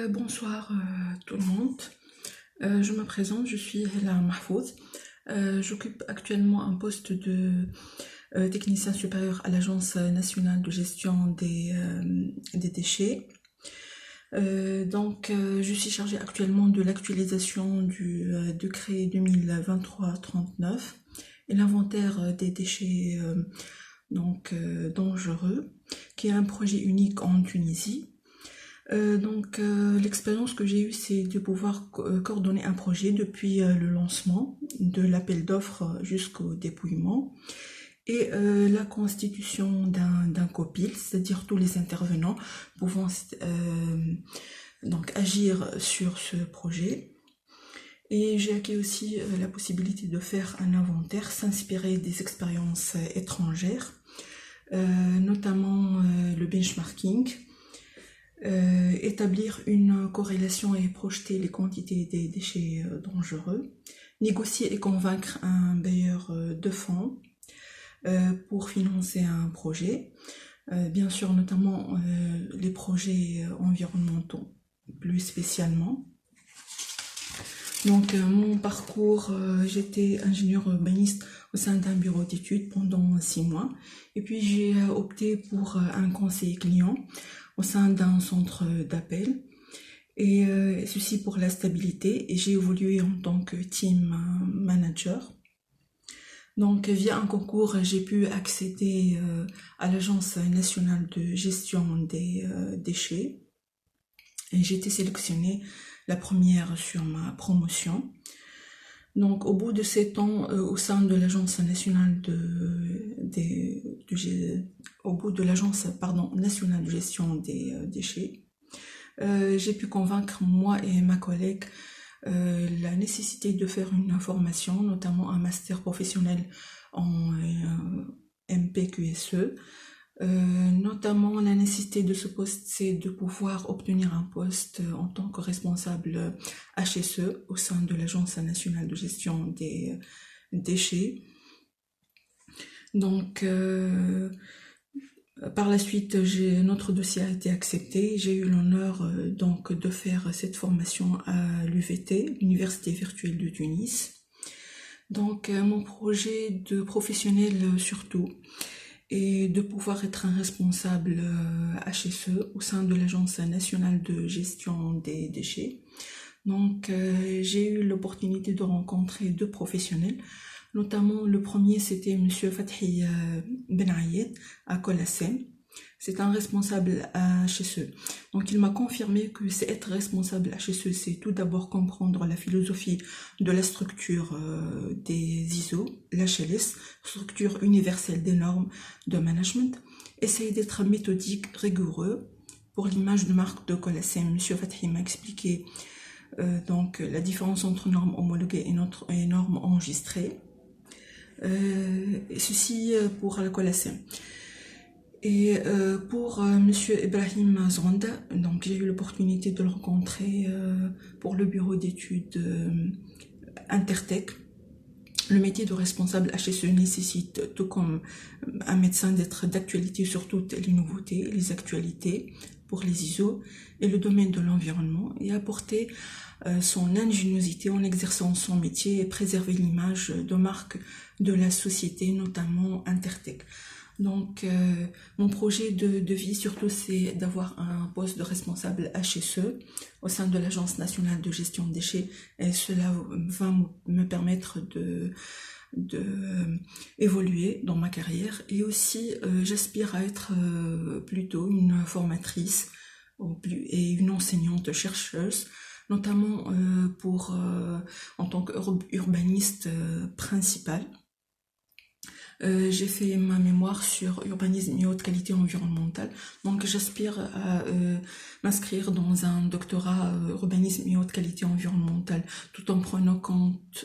Bonsoir tout le monde. Je me présente, je suis Hela Mahfouz. J'occupe actuellement un poste de technicien supérieur à l'Agence nationale de gestion des déchets. Je suis chargée actuellement de l'actualisation du décret 2023-39 et l'inventaire des déchets dangereux, qui est un projet unique en Tunisie. L'expérience que j'ai eue, c'est de pouvoir coordonner un projet depuis le lancement, de l'appel d'offres jusqu'au dépouillement, et la constitution d'un COPIL, c'est-à-dire tous les intervenants pouvant agir sur ce projet. Et j'ai acquis aussi la possibilité de faire un inventaire, s'inspirer des expériences étrangères, notamment le benchmarking, établir une corrélation et projeter les quantités des déchets dangereux, négocier et convaincre un bailleur de fonds pour financer un projet, bien sûr notamment les projets environnementaux plus spécialement. Mon parcours, j'étais ingénieur urbaniste au sein d'un bureau d'études pendant 6 mois, et puis j'ai opté pour un conseiller client au sein d'un centre d'appel, et ceci pour la stabilité, et j'ai évolué en tant que team manager. Donc via un concours, j'ai pu accéder à l'Agence nationale de gestion des déchets, et j'ai été sélectionnée la première sur ma promotion. Donc, au bout de 7 ans, au sein de l'Agence nationale nationale de gestion des déchets, j'ai pu convaincre moi et ma collègue la nécessité de faire une formation, notamment un master professionnel en MPQSE. Notamment la nécessité de ce poste, c'est de pouvoir obtenir un poste en tant que responsable HSE au sein de l'Agence nationale de gestion des déchets. Par la suite, notre dossier a été accepté. J'ai eu l'honneur de faire cette formation à l'UVT, l'Université virtuelle de Tunis. Mon projet de professionnel surtout, et de pouvoir être un responsable HSE au sein de l'Agence nationale de gestion des déchets. J'ai eu l'opportunité de rencontrer 2 professionnels, notamment le premier, c'était Monsieur Fathi Ben Ayed à Colassem. C'est un responsable HSE. Donc il m'a confirmé que c'est être responsable HSE, c'est tout d'abord comprendre la philosophie de la structure des ISO, l'HLS, structure universelle des normes de management, essayer d'être méthodique, rigoureux. Pour l'image de marque de Colassem, Monsieur Fathi m'a expliqué la différence entre normes homologuées et normes enregistrées. Et ceci pour la Colassem. Et pour Monsieur Ibrahim Zranda, donc j'ai eu l'opportunité de le rencontrer pour le bureau d'études Intertech. Le métier de responsable HSE nécessite, tout comme un médecin, d'être d'actualité sur toutes les nouveautés, les actualités pour les ISO et le domaine de l'environnement, et apporter son ingéniosité en exerçant son métier et préserver l'image de marque de la société, notamment Intertech. Mon projet de vie surtout, c'est d'avoir un poste de responsable HSE au sein de l'Agence nationale de gestion des déchets, et cela va me permettre de évoluer dans ma carrière, et aussi j'aspire à être plutôt une formatrice et une enseignante chercheuse, notamment en tant qu'urbaniste principal. J'ai fait ma mémoire sur urbanisme et haute qualité environnementale. Donc j'aspire à m'inscrire dans un doctorat urbanisme et haute qualité environnementale, tout en prenant compte